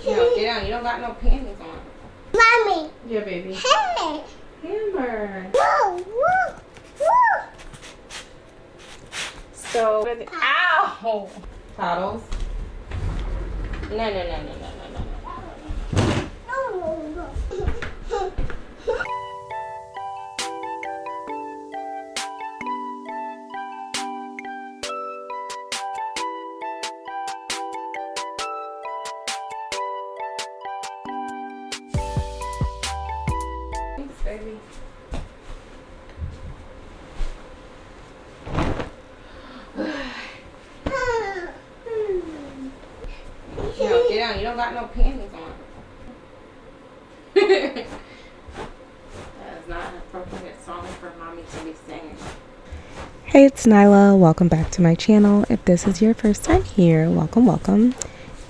No, get down. You don't got no panties on. Mommy. Yeah, baby. Hey. Hammer. Whoa, whoa, whoa. So, ow! Toddles. No, no, no, no, no, no, no. Thanks, baby. No, get down. You don't got no panties on. That is not an appropriate song for mommy to be singing. Hey, it's Nyla. Welcome back to my channel. If this is your first time here, welcome, welcome.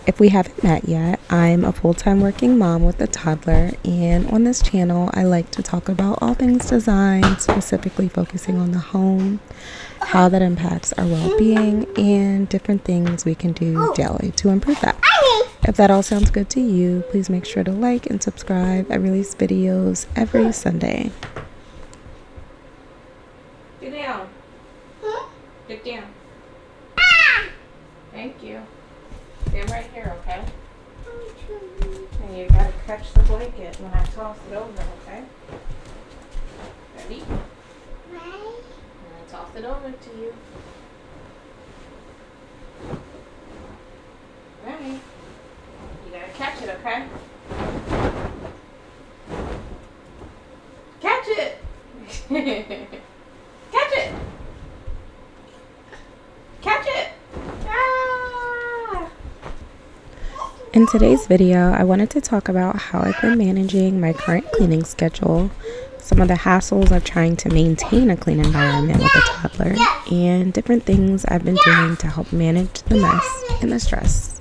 If we haven't met yet, I'm a full-time working mom with a toddler, and on this channel, I like to talk about all things design, specifically focusing on the home, how that impacts our well-being, and different things we can do daily to improve that. If that all sounds good to you, please make sure to like and subscribe. I release videos every Sunday. Get down. Get down. Thank you. Stand right here, okay? And you gotta catch the blanket when I toss it over, okay? Ready? And I toss it over to you. Ready? You gotta catch it, okay? Catch it! Catch it! Catch it! Ah! In today's video, I wanted to talk about how I've been managing my current cleaning schedule, some of the hassles of trying to maintain a clean environment with a toddler, and different things I've been doing to help manage the mess and the stress.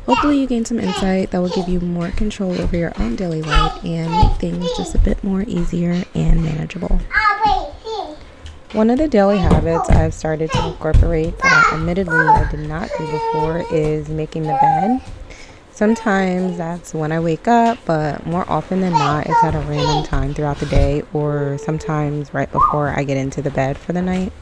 Hopefully you gain some insight that will give you more control over your own daily life and make things just a bit more easier and manageable. One of the daily habits I've started to incorporate that admittedly I did not do before is making the bed. Sometimes that's when I wake up, but more often than not, it's at a random time throughout the day or sometimes right before I get into the bed for the night.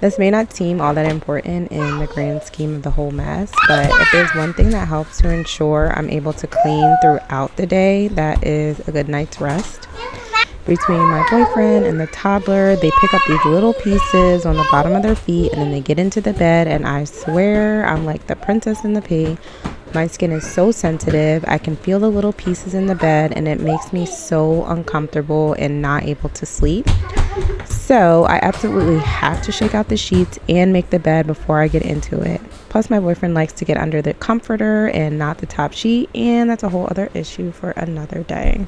This may not seem all that important in the grand scheme of the whole mess, but if there's one thing that helps to ensure I'm able to clean throughout the day, that is a good night's rest. Between my boyfriend and the toddler, they pick up these little pieces on the bottom of their feet and then they get into the bed, and I swear I'm like the princess in the pea. My skin is so sensitive. I can feel the little pieces in the bed and it makes me so uncomfortable and not able to sleep. So I absolutely have to shake out the sheets and make the bed before I get into it. Plus my boyfriend likes to get under the comforter and not the top sheet, and that's a whole other issue for another day.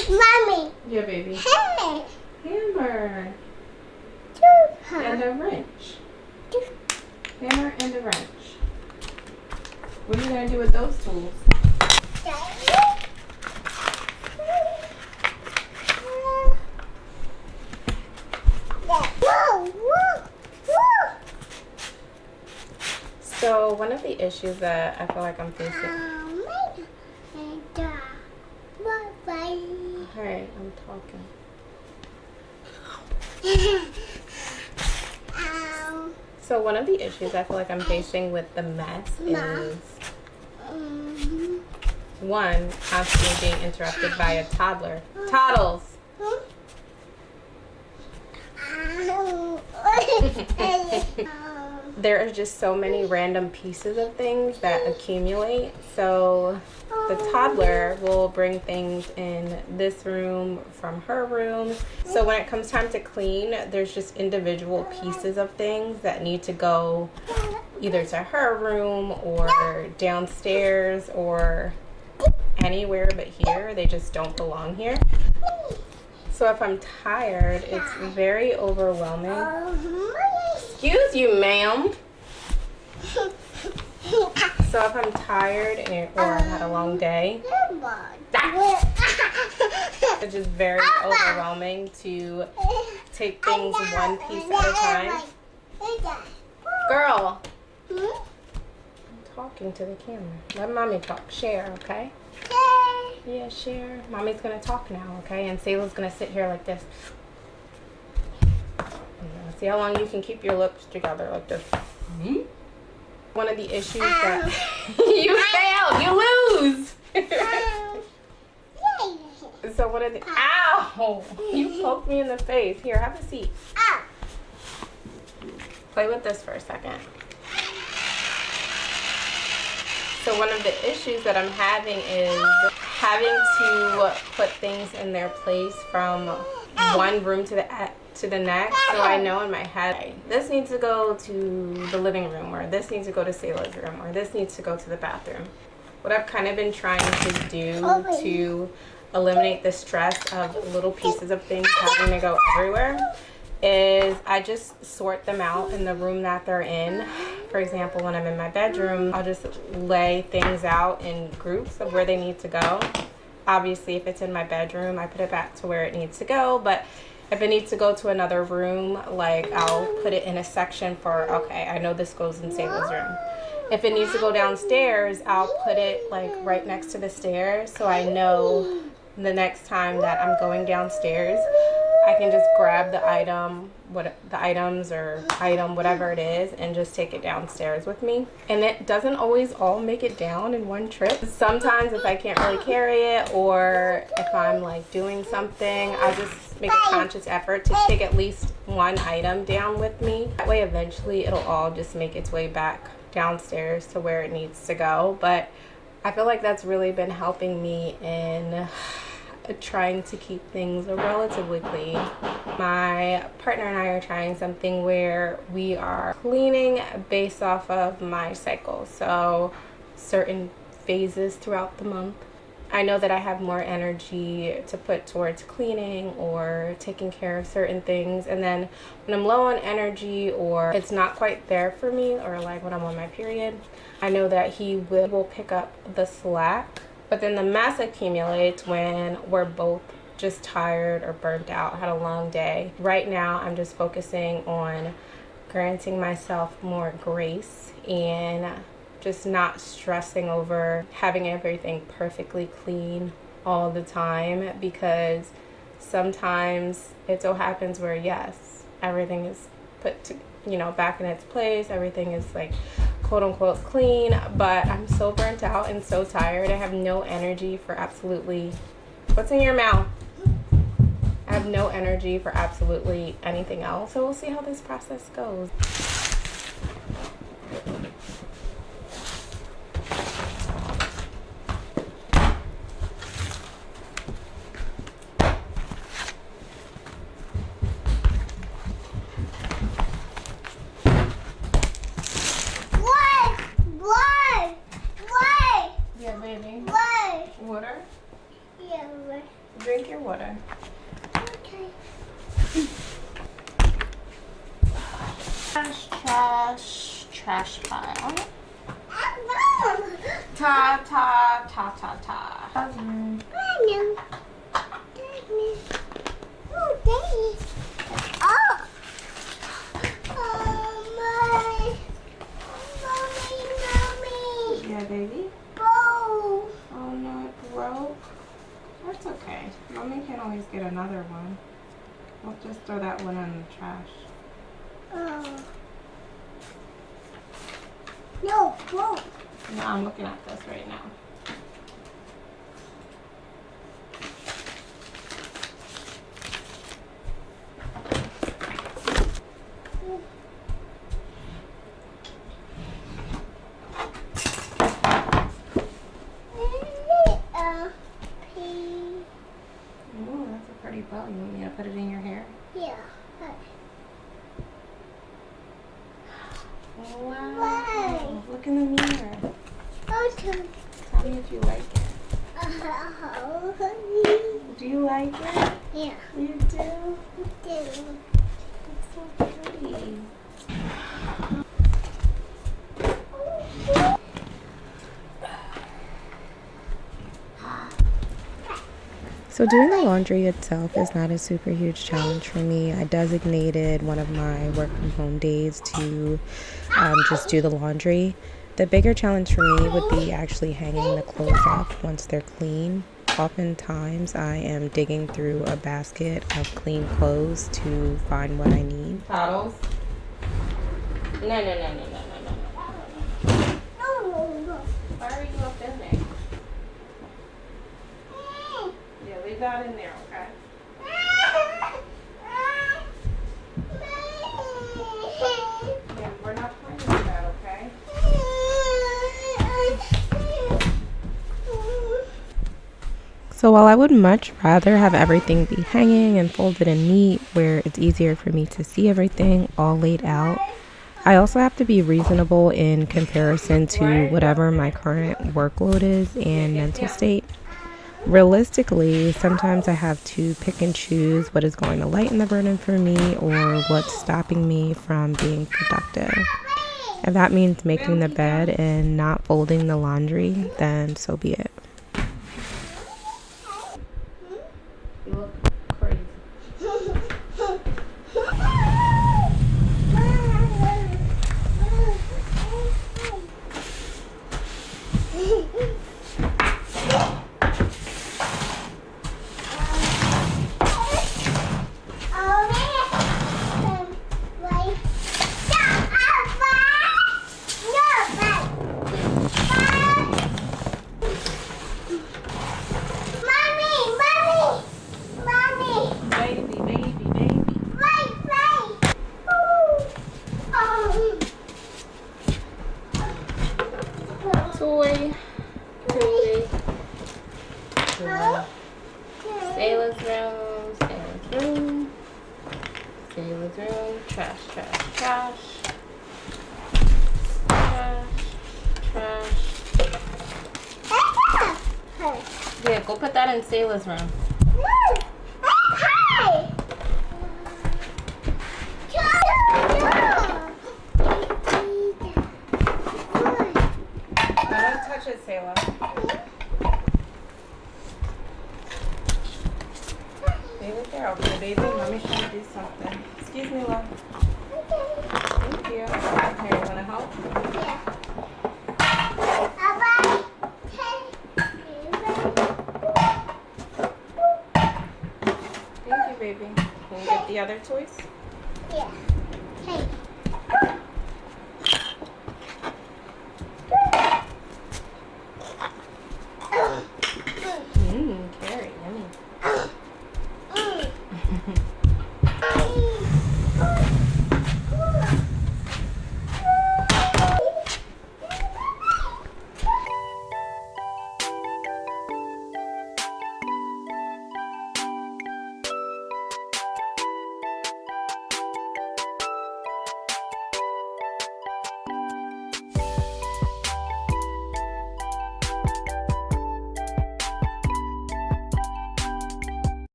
Mommy. Yeah, baby. Hey. Hammer. And a wrench. Hammer and a wrench. What are you going to do with those tools? So one of the issues that I feel like I'm facing. Alright, I'm talking. So one of the issues I feel like I'm facing with the mess is one, constantly being interrupted by a toddler. Toddles! There are just so many random pieces of things that accumulate. So the toddler will bring things in this room from her room. So when it comes time to clean, there's just individual pieces of things that need to go either to her room or downstairs or anywhere but here. They just don't belong here. So if I'm tired, it's very overwhelming. Excuse you, ma'am. So if I'm tired or I've had a long day, it's just very overwhelming to take things one piece at a time. Girl, I'm talking to the camera. Let mommy talk. Share, okay? Yeah, share. Mommy's gonna talk now, okay? And Sayla's gonna sit here like this. Yeah, see how long you can keep your lips together like this. One of the issues that you failed, you lose. So one of the ow! You poked me in the face. Here, have a seat. Play with this for a second. So one of the issues that I'm having is having to put things in their place from one room to the next. So I know in my head, this needs to go to the living room, or this needs to go to Sayla's room, or this needs to go to the bathroom. What I've kind of been trying to do to eliminate the stress of little pieces of things having to go everywhere is I just sort them out in the room that they're in. For example, when I'm in my bedroom, I'll just lay things out in groups of where they need to go. Obviously, if it's in my bedroom, I put it back to where it needs to go. But if it needs to go to another room, like I'll put it in a section for, okay, I know this goes in Sayla's room. If it needs to go downstairs, I'll put it like right next to the stairs, so I know the next time that I'm going downstairs, I can just grab the item, whatever it is, and just take it downstairs with me. And it doesn't always all make it down in one trip. Sometimes if I can't really carry it, or if I'm like doing something, I just make a conscious effort to take at least one item down with me. That way eventually it'll all just make its way back downstairs to where it needs to go. But I feel like that's really been helping me in trying to keep things relatively clean. My partner and I are trying something where we are cleaning based off of my cycle, so certain phases throughout the month. I know that I have more energy to put towards cleaning or taking care of certain things, and then when I'm low on energy or it's not quite there for me, or like when I'm on my period, I know that he will pick up the slack. But then the mess accumulates when we're both just tired or burnt out, had a long day. Right now, I'm just focusing on granting myself more grace and just not stressing over having everything perfectly clean all the time, because sometimes it so happens where, yes, everything is put to, back in its place. Everything is like quote unquote clean, but I'm so burnt out and so tired. I have no energy for absolutely, what's in your mouth? I have no energy for absolutely anything else. So we'll see how this process goes. Yeah, baby. Water? Yeah, Drink your water. okay. Trash pile. Ta. Yeah, baby. Oh no, it broke. That's okay. Mommy can always get another one. We'll just throw that one in the trash. No, whoa. No, I'm looking at this right now. Ooh, that's a pretty bow. You want me to put it in your hair? Yeah. Wow. Look in the mirror. Okay. Tell me if you like it. Do you like it? Yeah. You do? It's so pretty. So doing the laundry itself is not a super huge challenge for me. I designated one of my work from home days to just do the laundry. The bigger challenge for me would be actually hanging the clothes up once they're clean. Oftentimes I am digging through a basket of clean clothes to find what I need. Toddles? No. Why are you up in there? Yeah, leave that in there, okay? Yeah, we're not playing with that, okay? So while I would much rather have everything be hanging and folded and neat where it's easier for me to see everything all laid out, I also have to be reasonable in comparison to whatever my current workload is and mental state. Realistically, sometimes I have to pick and choose what is going to lighten the burden for me or what's stopping me from being productive. If that means making the bed and not folding the laundry, then so be it. You look crazy. Toy. Sailor's room. Sailor's room. Trash. Trash. Yeah, go put that in Sailor's room. Don't touch it, Sailor. Leave it there, okay, baby? Mommy's trying to do something. Excuse me, love. Thank you. Okay, you want to help? Thank you, baby. Can you get the other toys?